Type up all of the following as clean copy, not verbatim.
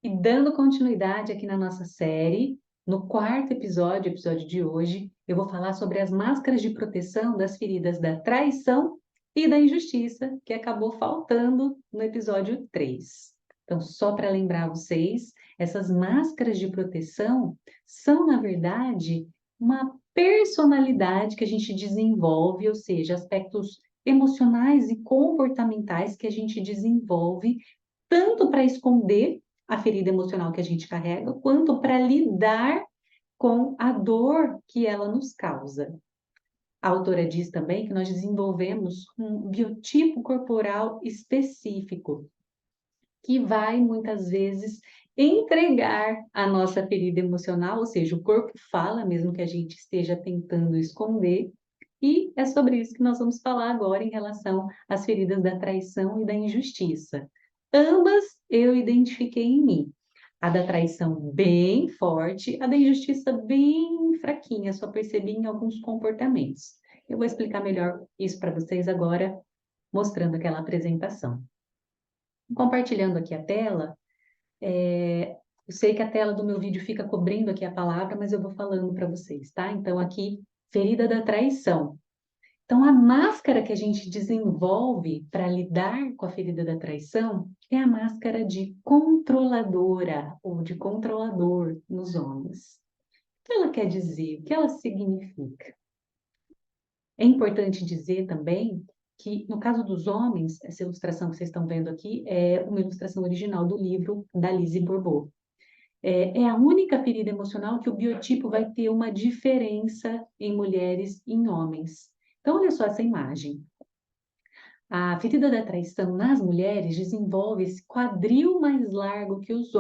E dando continuidade aqui na nossa série, no quarto episódio de hoje, eu vou falar sobre as máscaras de proteção das feridas da traição e da injustiça, que acabou faltando no episódio 3. Então, só para lembrar vocês, essas máscaras de proteção são, na verdade, uma personalidade que a gente desenvolve, ou seja, aspectos emocionais e comportamentais que a gente desenvolve tanto para esconder a ferida emocional que a gente carrega, quanto para lidar com a dor que ela nos causa. A autora diz também que nós desenvolvemos um biotipo corporal específico, que vai muitas vezes entregar a nossa ferida emocional, ou seja, o corpo fala, mesmo que a gente esteja tentando esconder, e é sobre isso que nós vamos falar agora em relação às feridas da traição e da injustiça. Ambas eu identifiquei em mim. A da traição bem forte, a da injustiça bem fraquinha, só percebi em alguns comportamentos. Eu vou explicar melhor isso para vocês agora, mostrando aquela apresentação. Compartilhando aqui a tela, eu sei que a tela do meu vídeo fica cobrindo aqui a palavra, mas eu vou falando para vocês, tá? Então, aqui, ferida da traição. Então, a máscara que a gente desenvolve para lidar com a ferida da traição é a máscara de controladora ou de controlador nos homens. O que ela quer dizer? O que ela significa? É importante dizer também que, no caso dos homens, essa ilustração que vocês estão vendo aqui é uma ilustração original do livro da Lise Bourbeau. É a única ferida emocional que o biotipo vai ter uma diferença em mulheres e em homens. Então, olha só essa imagem. A ferida da traição nas mulheres desenvolve esse quadril mais largo que os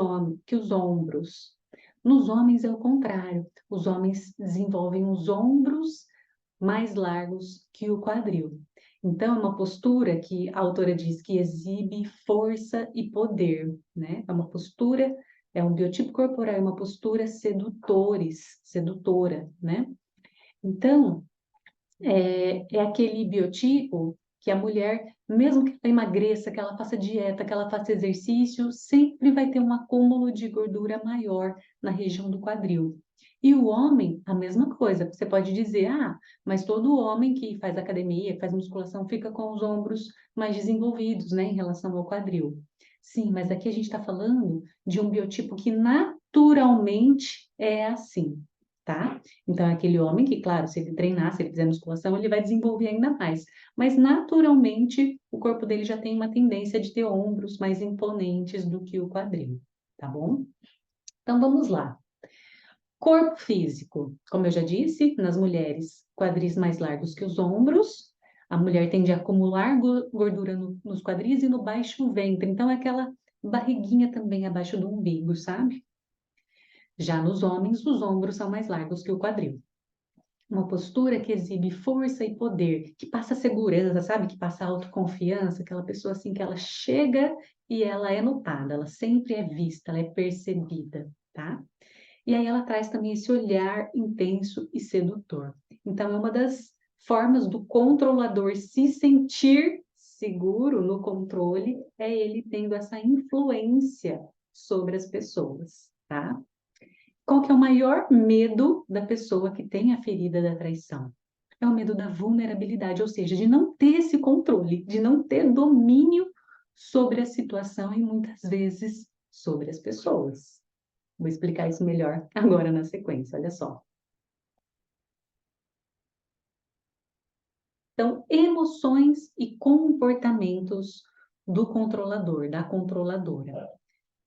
ombros. Nos homens é o contrário. Os homens desenvolvem os ombros mais largos que o quadril. Então, é uma postura que a autora diz que exibe força e poder, né? É uma postura, é um biotipo corporal, é uma postura sedutora, né? Então, é aquele biotipo que a mulher, mesmo que ela emagreça, que ela faça dieta, que ela faça exercício, sempre vai ter um acúmulo de gordura maior na região do quadril. E o homem, a mesma coisa. Você pode dizer, mas todo homem que faz academia, que faz musculação, fica com os ombros mais desenvolvidos, né, em relação ao quadril. Sim, mas aqui a gente está falando de um biotipo que naturalmente é assim, tá? Então, é aquele homem que, claro, se ele treinar, se ele fizer musculação, ele vai desenvolver ainda mais. Mas, naturalmente, o corpo dele já tem uma tendência de ter ombros mais imponentes do que o quadril, tá bom? Então, vamos lá. Corpo físico, como eu já disse, nas mulheres, quadris mais largos que os ombros. A mulher tende a acumular gordura nos quadris e no baixo ventre. Então, é aquela barriguinha também abaixo do umbigo, sabe? Já nos homens, os ombros são mais largos que o quadril. Uma postura que exibe força e poder, que passa segurança, sabe? Que passa autoconfiança, aquela pessoa assim que ela chega e ela é notada, ela sempre é vista, ela é percebida, tá? E aí ela traz também esse olhar intenso e sedutor. Então é uma das formas do controlador se sentir seguro no controle, é ele tendo essa influência sobre as pessoas, tá? Qual que é o maior medo da pessoa que tem a ferida da traição? É o medo da vulnerabilidade, ou seja, de não ter esse controle, de não ter domínio sobre a situação e muitas vezes sobre as pessoas. Vou explicar isso melhor agora na sequência, olha só. Então, emoções e comportamentos do controlador, da controladora.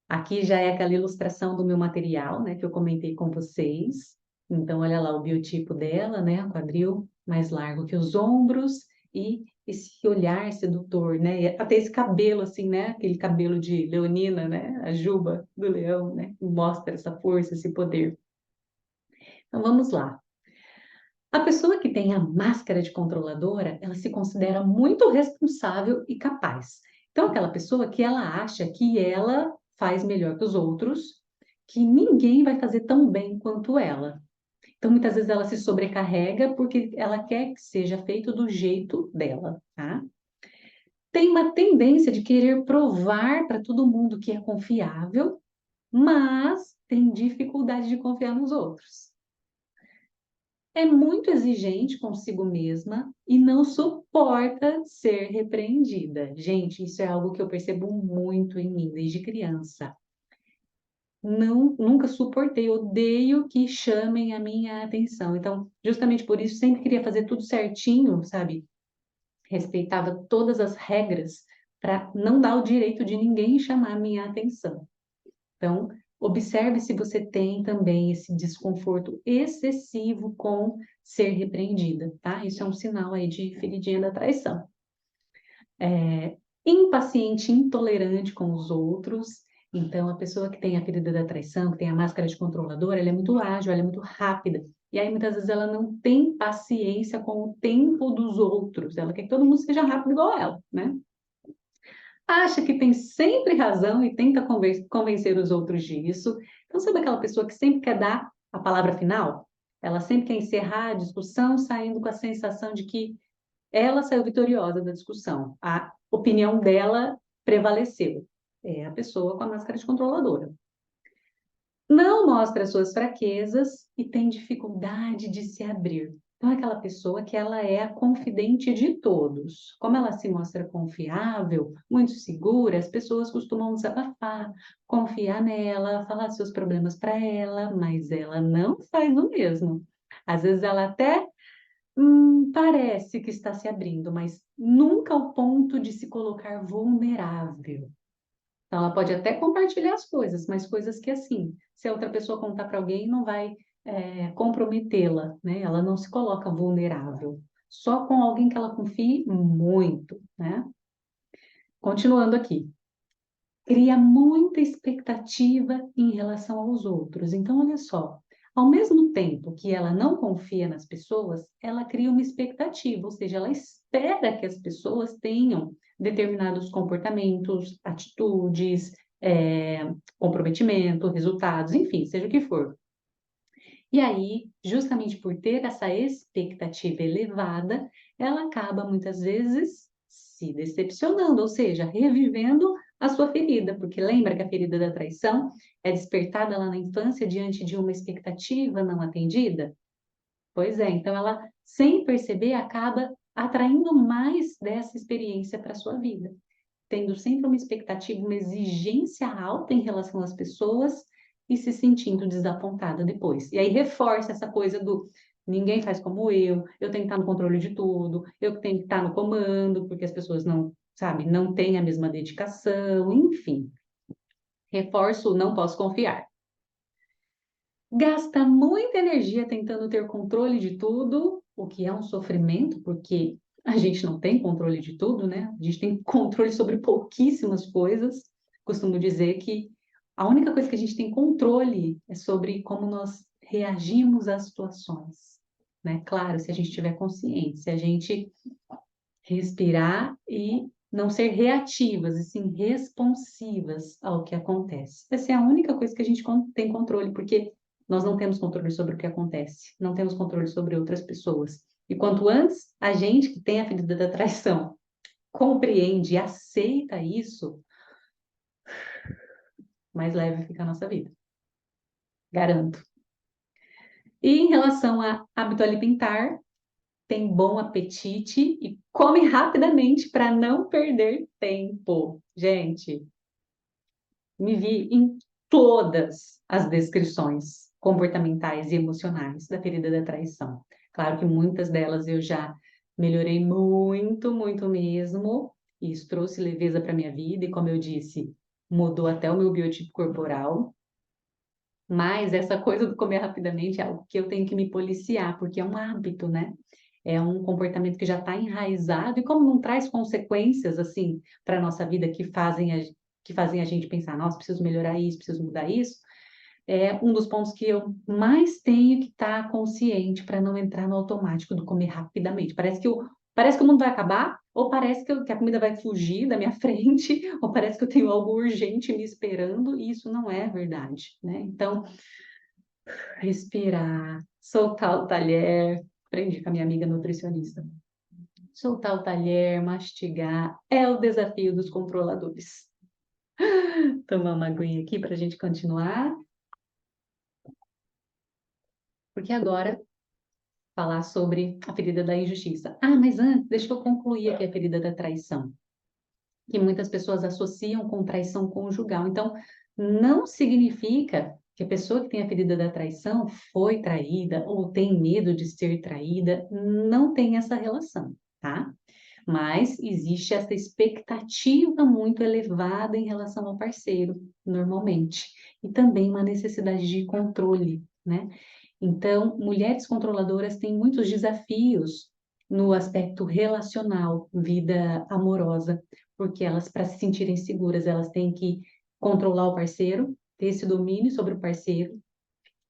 Aqui já é aquela ilustração do meu material, né, que eu comentei com vocês. Então, olha lá o biotipo dela, né, o quadril mais largo que os ombros e esse olhar sedutor, né, e até esse cabelo assim, né, aquele cabelo de leonina, né, a juba do leão, né, que mostra essa força, esse poder. Então, vamos lá. A pessoa que tem a máscara de controladora, ela se considera muito responsável e capaz. Então, aquela pessoa que ela acha que ela faz melhor que os outros, que ninguém vai fazer tão bem quanto ela. Então, muitas vezes ela se sobrecarrega porque ela quer que seja feito do jeito dela, tá? Tem uma tendência de querer provar para todo mundo que é confiável mas tem dificuldade de confiar nos outros. É muito exigente consigo mesma e não suporta ser repreendida. Gente, isso é algo que eu percebo muito em mim desde criança. Não, nunca suportei, odeio que chamem a minha atenção. Então, justamente por isso, sempre queria fazer tudo certinho, sabe? Respeitava todas as regras para não dar o direito de ninguém chamar a minha atenção. Então, observe se você tem também esse desconforto excessivo com ser repreendida, tá? Isso é um sinal aí de feridinha da traição. Impaciente, intolerante com os outros. Então, a pessoa que tem a ferida da traição, que tem a máscara de controladora, ela é muito ágil, ela é muito rápida. E aí, muitas vezes, ela não tem paciência com o tempo dos outros. Ela quer que todo mundo seja rápido igual ela, né? Acha que tem sempre razão e tenta convencer os outros disso. Então, sabe aquela pessoa que sempre quer dar a palavra final? Ela sempre quer encerrar a discussão saindo com a sensação de que ela saiu vitoriosa da discussão. A opinião dela prevaleceu. É a pessoa com a máscara de controladora. Não mostra suas fraquezas e tem dificuldade de se abrir. Então, é aquela pessoa que ela é a confidente de todos. Como ela se mostra confiável, muito segura, as pessoas costumam desabafar, confiar nela, falar seus problemas para ela, mas ela não faz o mesmo. Às vezes ela até parece que está se abrindo, mas nunca ao ponto de se colocar vulnerável. Então, ela pode até compartilhar as coisas, mas coisas que, assim, se a outra pessoa contar para alguém, não vai comprometê-la, né? Ela não se coloca vulnerável. Só com alguém que ela confie muito, né? Continuando aqui. Cria muita expectativa em relação aos outros. Então, olha só, ao mesmo tempo que ela não confia nas pessoas, ela cria uma expectativa, ou seja, ela espera que as pessoas tenham determinados comportamentos, atitudes, comprometimento, resultados, enfim, seja o que for. E aí, justamente por ter essa expectativa elevada, ela acaba muitas vezes se decepcionando, ou seja, revivendo a sua ferida, porque lembra que a ferida da traição é despertada lá na infância diante de uma expectativa não atendida? Pois é, então ela, sem perceber, acaba atraindo mais dessa experiência para a sua vida, tendo sempre uma expectativa, uma exigência alta em relação às pessoas e se sentindo desapontada depois. E aí reforça essa coisa do ninguém faz como eu tenho que estar no controle de tudo, eu tenho que estar no comando, porque as pessoas não, sabe, não têm a mesma dedicação, enfim. Reforço, não posso confiar. Gasta muita energia tentando ter controle de tudo, o que é um sofrimento, porque a gente não tem controle de tudo, né? A gente tem controle sobre pouquíssimas coisas. Costumo dizer que a única coisa que a gente tem controle é sobre como nós reagimos às situações, né? Claro, se a gente tiver consciente, se a gente respirar e não ser reativas, e sim responsivas ao que acontece. Essa é a única coisa que a gente tem controle, porque nós não temos controle sobre o que acontece, não temos controle sobre outras pessoas. E quanto antes a gente que tem a ferida da traição compreende e aceita isso, mais leve fica a nossa vida. Garanto. E em relação a hábito alimentar, tem bom apetite e come rapidamente para não perder tempo. Gente, me vi em todas as descrições comportamentais e emocionais da ferida da traição. Claro que muitas delas eu já melhorei muito, muito mesmo, e isso trouxe leveza para minha vida, e como eu disse, mudou até o meu biotipo corporal. Mas essa coisa do comer rapidamente é algo que eu tenho que me policiar, porque é um hábito, né? É um comportamento que já está enraizado e como não traz consequências assim para a nossa vida que fazem a gente pensar, nossa, preciso melhorar isso, preciso mudar isso, é um dos pontos que eu mais tenho que estar consciente para não entrar no automático do comer rapidamente. Parece que o mundo vai acabar, ou parece que a comida vai fugir da minha frente, ou parece que eu tenho algo urgente me esperando, e isso não é verdade, né? Então, respirar, soltar o talher, aprendi com a minha amiga nutricionista. Soltar o talher, mastigar, é o desafio dos controladores. Tomar uma aguinha aqui para a gente continuar, porque agora falar sobre a ferida da injustiça. Ah, mas antes, deixa eu concluir aqui a ferida da traição, que muitas pessoas associam com traição conjugal. Então, não significa que a pessoa que tem a ferida da traição foi traída ou tem medo de ser traída, não tem essa relação, tá? Mas existe essa expectativa muito elevada em relação ao parceiro, normalmente, e também uma necessidade de controle, né? Então, mulheres controladoras têm muitos desafios no aspecto relacional, vida amorosa, porque elas, para se sentirem seguras, elas têm que controlar o parceiro, ter esse domínio sobre o parceiro,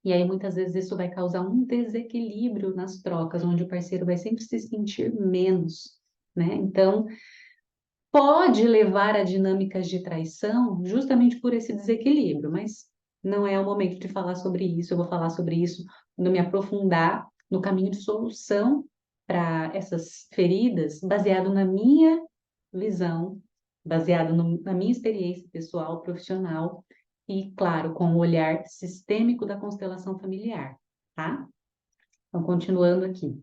e aí muitas vezes isso vai causar um desequilíbrio nas trocas, onde o parceiro vai sempre se sentir menos, né? Então, pode levar a dinâmicas de traição justamente por esse desequilíbrio, mas não é o momento de falar sobre isso. Eu vou falar sobre isso quando eu me aprofundar no caminho de solução para essas feridas, baseado na minha visão, baseado na minha experiência pessoal, profissional e, claro, com o olhar sistêmico da constelação familiar, tá? Então, continuando aqui.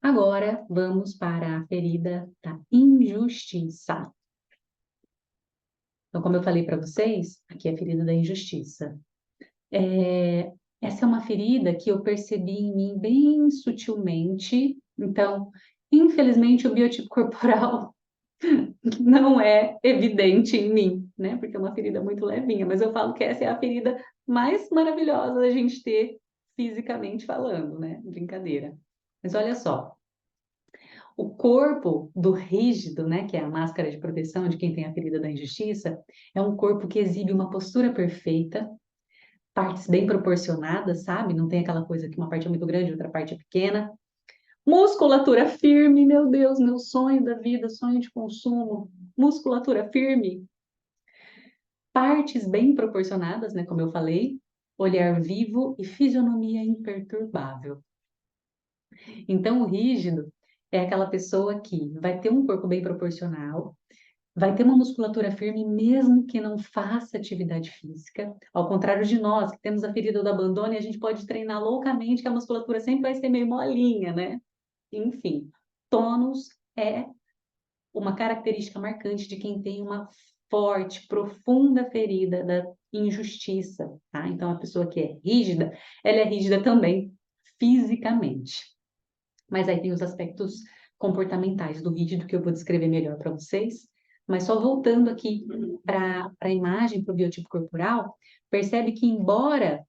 Agora, vamos para a ferida da injustiça. Então, como eu falei para vocês, aqui é a ferida da injustiça. Essa é uma ferida que eu percebi em mim bem sutilmente. Então, infelizmente, o biotipo corporal não é evidente em mim, né? Porque é uma ferida muito levinha, mas eu falo que essa é a ferida mais maravilhosa da gente ter fisicamente falando, né? Brincadeira. Mas olha só, o corpo do rígido, né, que é a máscara de proteção de quem tem a ferida da injustiça, é um corpo que exibe uma postura perfeita, partes bem proporcionadas, sabe? Não tem aquela coisa que uma parte é muito grande, outra parte é pequena. Musculatura firme, meu Deus, meu sonho da vida, sonho de consumo. Musculatura firme. Partes bem proporcionadas, né, como eu falei. Olhar vivo e fisionomia imperturbável. Então, o rígido é aquela pessoa que vai ter um corpo bem proporcional, vai ter uma musculatura firme mesmo que não faça atividade física. Ao contrário de nós, que temos a ferida do abandono e a gente pode treinar loucamente, que a musculatura sempre vai ser meio molinha, né? Enfim, tônus é uma característica marcante de quem tem uma forte, profunda ferida da injustiça, tá? Então, a pessoa que é rígida, ela é rígida também fisicamente. Mas aí tem os aspectos comportamentais do rígido que eu vou descrever melhor para vocês. Mas só voltando aqui para a imagem, para o biotipo corporal, percebe que embora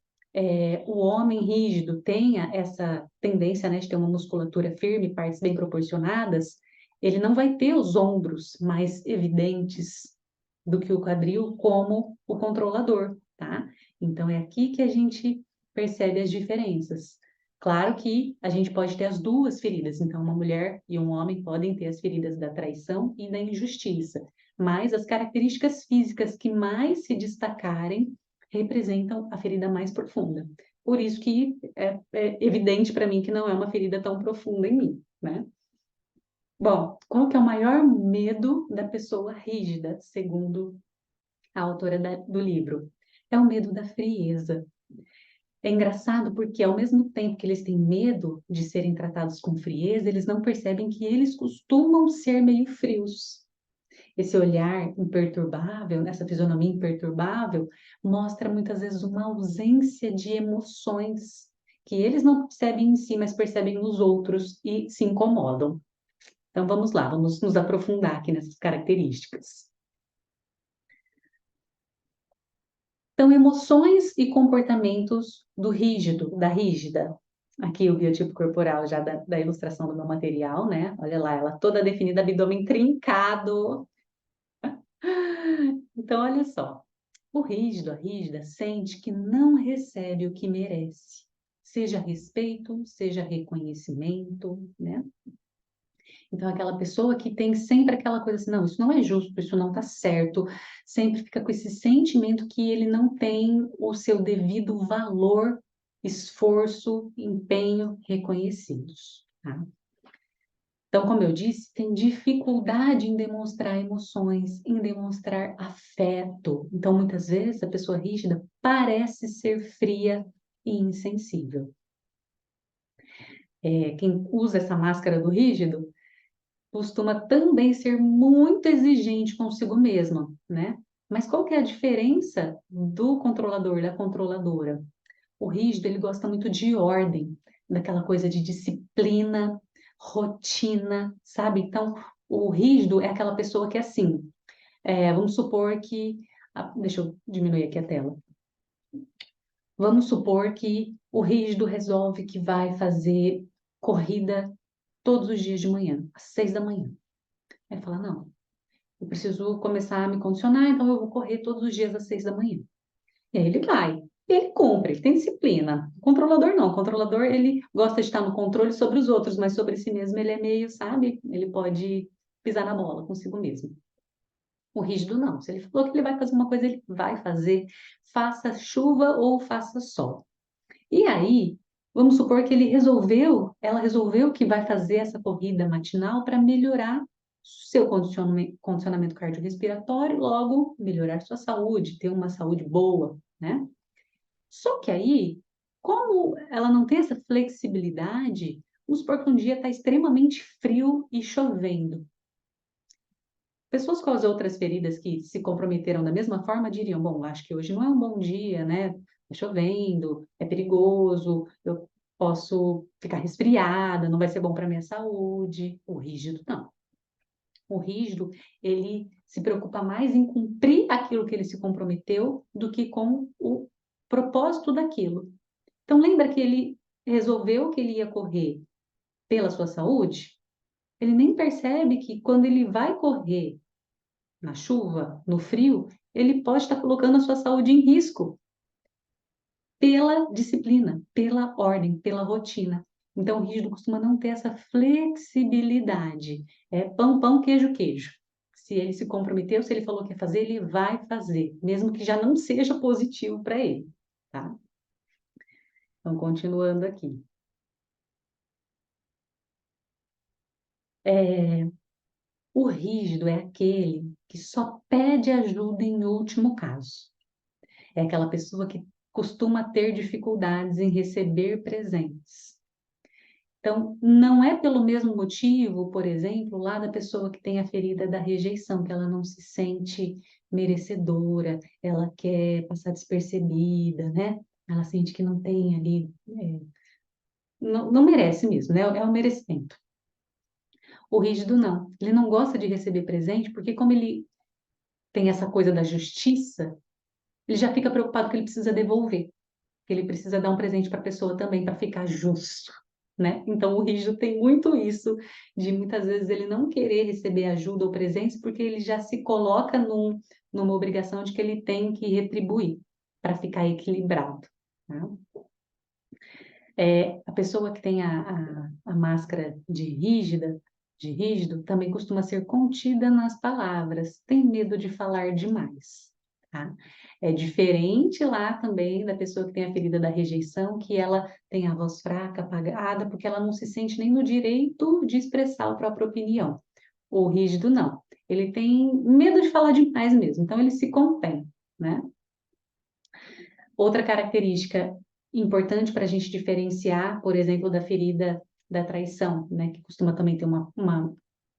o homem rígido tenha essa tendência, né, de ter uma musculatura firme, partes bem proporcionadas, ele não vai ter os ombros mais evidentes do que o quadril como o controlador, tá? Então é aqui que a gente percebe as diferenças. Claro que a gente pode ter as duas feridas, então uma mulher e um homem podem ter as feridas da traição e da injustiça, mas as características físicas que mais se destacarem representam a ferida mais profunda. Por isso que é evidente para mim que não é uma ferida tão profunda em mim, né? Bom, qual que é o maior medo da pessoa rígida, segundo a autora do livro? É o medo da frieza. É engraçado porque, ao mesmo tempo que eles têm medo de serem tratados com frieza, eles não percebem que eles costumam ser meio frios. Esse olhar imperturbável, essa fisionomia imperturbável, mostra muitas vezes uma ausência de emoções que eles não percebem em si, mas percebem nos outros e se incomodam. Então vamos lá, vamos nos aprofundar aqui nessas características. Então, emoções e comportamentos do rígido, da rígida. Aqui o biotipo corporal já da ilustração do meu material, né? Olha lá, ela toda definida, abdômen trincado. Então, olha só. O rígido, a rígida, sente que não recebe o que merece. Seja respeito, seja reconhecimento, né? Então, aquela pessoa que tem sempre aquela coisa assim, não, isso não é justo, isso não está certo, sempre fica com esse sentimento que ele não tem o seu devido valor, esforço, empenho reconhecidos, tá? Então, como eu disse, tem dificuldade em demonstrar emoções, em demonstrar afeto. Então, muitas vezes, a pessoa rígida parece ser fria e insensível. Quem usa essa máscara do rígido costuma também ser muito exigente consigo mesma, né? Mas qual que é a diferença do controlador, da controladora? O rígido, ele gosta muito de ordem, daquela coisa de disciplina, rotina, sabe? Então, o rígido é aquela pessoa que é assim, vamos supor que, deixa eu diminuir aqui a tela. Vamos supor que o rígido resolve que vai fazer corrida todos os dias de manhã, às 6 da manhã. Aí fala, não, eu preciso começar a me condicionar, então eu vou correr todos os dias às 6 da manhã. E aí ele vai, e ele cumpre, ele tem disciplina. O controlador não, o controlador ele gosta de estar no controle sobre os outros, mas sobre si mesmo ele é meio, sabe? Ele pode pisar na bola consigo mesmo. O rígido não, se ele falou que ele vai fazer uma coisa, ele vai fazer, faça chuva ou faça sol. E aí, vamos supor que ela resolveu que vai fazer essa corrida matinal para melhorar seu condicionamento cardiorrespiratório, logo melhorar sua saúde, ter uma saúde boa, né? Só que aí, como ela não tem essa flexibilidade, vamos supor que um dia está extremamente frio e chovendo. Pessoas com as outras feridas que se comprometeram da mesma forma diriam: bom, acho que hoje não é um bom dia, né? Tá chovendo, é perigoso, eu posso ficar resfriada, não vai ser bom para minha saúde. O rígido não. O rígido, ele se preocupa mais em cumprir aquilo que ele se comprometeu do que com o propósito daquilo. Então, lembra que ele resolveu que ele ia correr pela sua saúde? Ele nem percebe que quando ele vai correr na chuva, no frio, ele pode estar colocando a sua saúde em risco pela disciplina, pela ordem, pela rotina. Então, o rígido costuma não ter essa flexibilidade. É pão, pão, queijo, queijo. Se ele se comprometeu, se ele falou que ia fazer, ele vai fazer, mesmo que já não seja positivo para ele, tá? Então, continuando aqui. O rígido é aquele que só pede ajuda em último caso. É aquela pessoa que costuma ter dificuldades em receber presentes. Então, não é pelo mesmo motivo, por exemplo, lá da pessoa que tem a ferida da rejeição, que ela não se sente merecedora, ela quer passar despercebida, né? Ela sente que não tem ali, não merece mesmo, né? É o merecimento. O rígido não, ele não gosta de receber presente, porque como ele tem essa coisa da justiça, ele já fica preocupado que ele precisa devolver, que ele precisa dar um presente para a pessoa também para ficar justo, né? Então o rígido tem muito isso de muitas vezes ele não querer receber ajuda ou presentes porque ele já se coloca numa obrigação de que ele tem que retribuir para ficar equilibrado, tá? A pessoa que tem a máscara de rígido, também costuma ser contida nas palavras, tem medo de falar demais, tá? É diferente lá também da pessoa que tem a ferida da rejeição, que ela tem a voz fraca, apagada, porque ela não se sente nem no direito de expressar a própria opinião. O rígido não. Ele tem medo de falar demais mesmo, então ele se contém, né? Outra característica importante para a gente diferenciar, por exemplo, da ferida da traição, né, que costuma também ter uma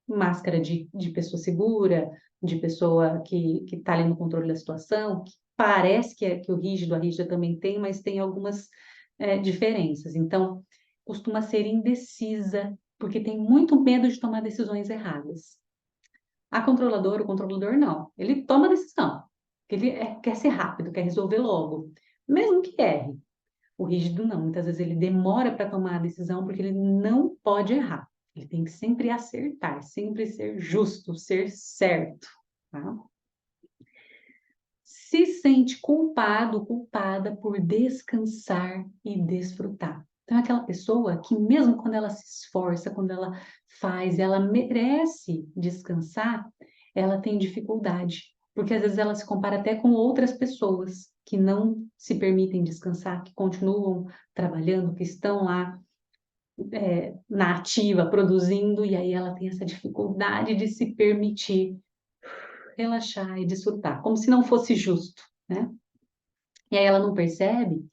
máscara de pessoa segura, de pessoa que está ali no controle da situação, que parece que o rígido, a rígida também tem, mas tem algumas diferenças. Então, costuma ser indecisa, porque tem muito medo de tomar decisões erradas. A controladora, o controlador não. Ele toma decisão. Ele quer ser rápido, quer resolver logo, mesmo que erre. O rígido não. Muitas vezes ele demora para tomar a decisão porque ele não pode errar. Ele tem que sempre acertar, sempre ser justo, ser certo, tá? Se sente culpado, culpada por descansar e desfrutar. Então, é aquela pessoa que, mesmo quando ela se esforça, quando ela faz, ela merece descansar, ela tem dificuldade, porque às vezes ela se compara até com outras pessoas que não se permitem descansar, que continuam trabalhando, que estão lá na ativa, produzindo, e aí ela tem essa dificuldade de se permitir relaxar e desfrutar, como se não fosse justo, né? E aí ela não percebe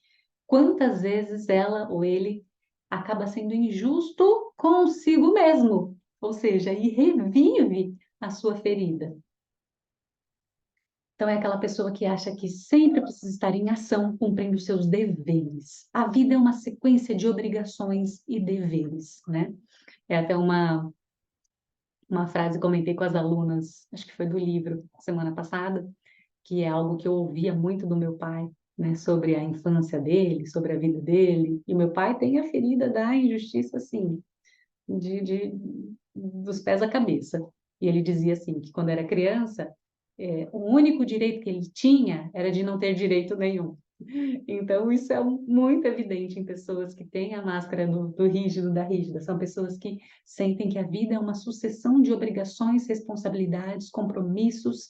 quantas vezes ela ou ele acaba sendo injusto consigo mesmo, ou seja, e revive a sua ferida. Então, é aquela pessoa que acha que sempre precisa estar em ação, cumprindo seus deveres. A vida é uma sequência de obrigações e deveres, né? É até uma frase que comentei com as alunas, acho que foi do livro, semana passada, que é algo que eu ouvia muito do meu pai, né? Sobre a infância dele, sobre a vida dele. E meu pai tem a ferida da injustiça, assim, dos pés à cabeça. E ele dizia assim, que quando era criança, o único direito que ele tinha era de não ter direito nenhum. Então, isso é muito evidente em pessoas que têm a máscara do rígido, da rígida. São pessoas que sentem que a vida é uma sucessão de obrigações, responsabilidades, compromissos,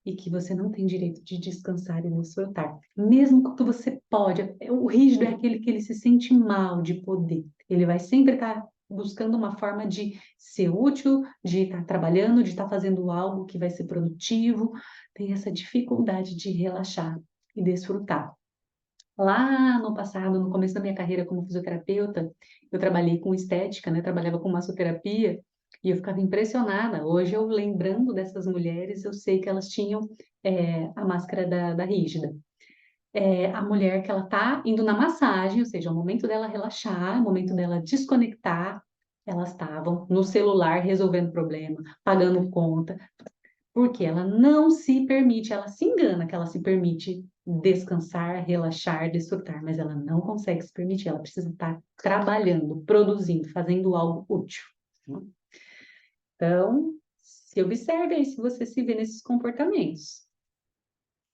e que você não tem direito de descansar e desfrutar. Mesmo que você pode, o rígido é aquele que ele se sente mal de poder. Ele vai sempre estar buscando uma forma de ser útil, de estar trabalhando, de estar fazendo algo que vai ser produtivo. Tem essa dificuldade de relaxar e desfrutar. Lá no passado, no começo da minha carreira como fisioterapeuta, eu trabalhei com estética, né? Trabalhava com massoterapia e eu ficava impressionada. Hoje, eu lembrando dessas mulheres, eu sei que elas tinham a máscara da rígida. A mulher que ela tá indo na massagem, ou seja, é o momento dela relaxar, é o momento dela desconectar, elas estavam no celular resolvendo problema, pagando conta, porque ela não se permite, ela se engana que ela se permite descansar, relaxar, desfrutar, mas ela não consegue se permitir, ela precisa estar trabalhando, produzindo, fazendo algo útil. Então, se observe aí se você se vê nesses comportamentos.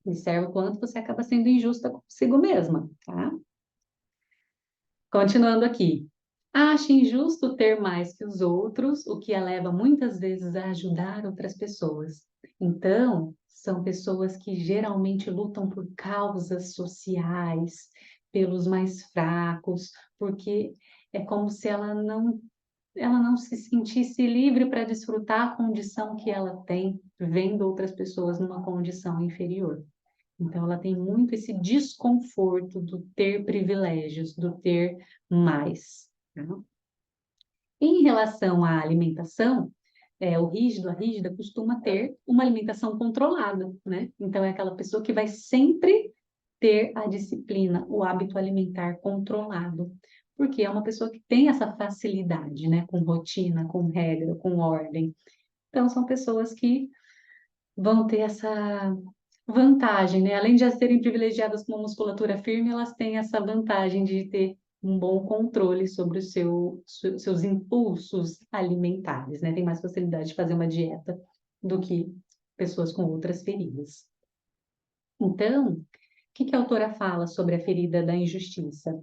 Observe o quanto você acaba sendo injusta consigo mesma, tá? Continuando aqui. Acha injusto ter mais que os outros, o que a leva muitas vezes a ajudar outras pessoas. Então, são pessoas que geralmente lutam por causas sociais, pelos mais fracos, porque é como se ela não se sentisse livre para desfrutar a condição que ela tem, vendo outras pessoas numa condição inferior. Então, ela tem muito esse desconforto do ter privilégios, do ter mais, né? Em relação à alimentação, o rígido, a rígida, costuma ter uma alimentação controlada, né? Então, é aquela pessoa que vai sempre ter a disciplina, o hábito alimentar controlado, porque é uma pessoa que tem essa facilidade, né? Com rotina, com regra, com ordem. Então, são pessoas que vão ter essa vantagem, né? Além de já serem privilegiadas com uma musculatura firme, elas têm essa vantagem de ter um bom controle sobre os seus impulsos alimentares, né? Tem mais facilidade de fazer uma dieta do que pessoas com outras feridas. Então, o que a autora fala sobre a ferida da injustiça?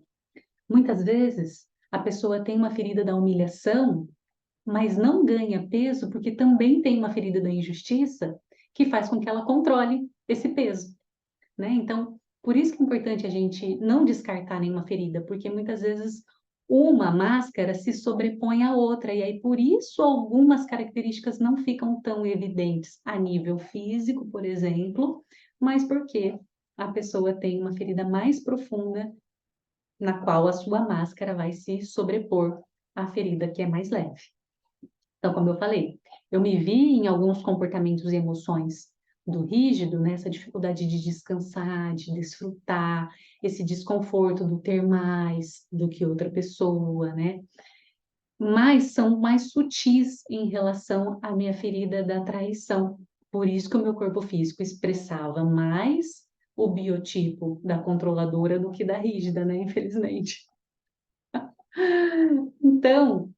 Muitas vezes, a pessoa tem uma ferida da humilhação, mas não ganha peso porque também tem uma ferida da injustiça que faz com que ela controle esse peso, né? Então, por isso que é importante a gente não descartar nenhuma ferida, porque muitas vezes uma máscara se sobrepõe à outra, e aí por isso algumas características não ficam tão evidentes a nível físico, por exemplo, mas porque a pessoa tem uma ferida mais profunda na qual a sua máscara vai se sobrepor à ferida que é mais leve. Então, como eu falei, eu me vi em alguns comportamentos e emoções do rígido, né? Essa dificuldade de descansar, de desfrutar, esse desconforto do ter mais do que outra pessoa, né? Mas são mais sutis em relação à minha ferida da traição. Por isso que o meu corpo físico expressava mais o biotipo da controladora do que da rígida, né? Infelizmente. Então,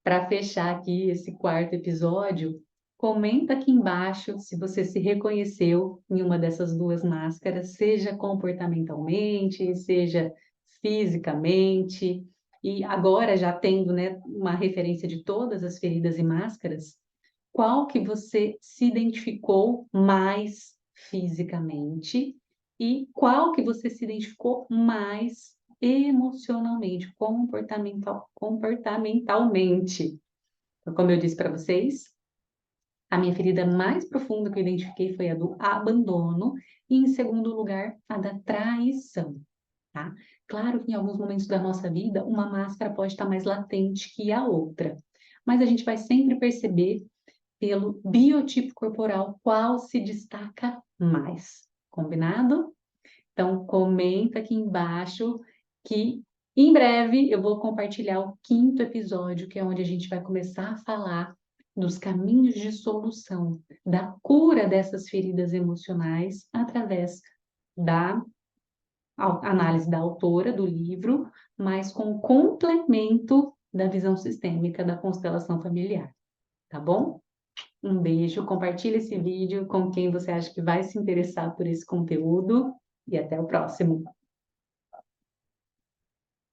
para fechar aqui esse quarto episódio, comenta aqui embaixo se você se reconheceu em uma dessas duas máscaras, seja comportamentalmente, seja fisicamente. E agora, já tendo, né, uma referência de todas as feridas e máscaras, qual que você se identificou mais fisicamente e qual que você se identificou mais emocionalmente, comportamentalmente. Então, como eu disse para vocês, a minha ferida mais profunda que eu identifiquei foi a do abandono e, em segundo lugar, a da traição, tá? Claro que em alguns momentos da nossa vida, uma máscara pode estar mais latente que a outra, mas a gente vai sempre perceber pelo biotipo corporal qual se destaca mais. Combinado? Então, comenta aqui embaixo que em breve eu vou compartilhar o quinto episódio, que é onde a gente vai começar a falar dos caminhos de solução, da cura dessas feridas emocionais através da análise da autora do livro, mas com o complemento da visão sistêmica da constelação familiar, tá bom? Um beijo, compartilhe esse vídeo com quem você acha que vai se interessar por esse conteúdo e até o próximo.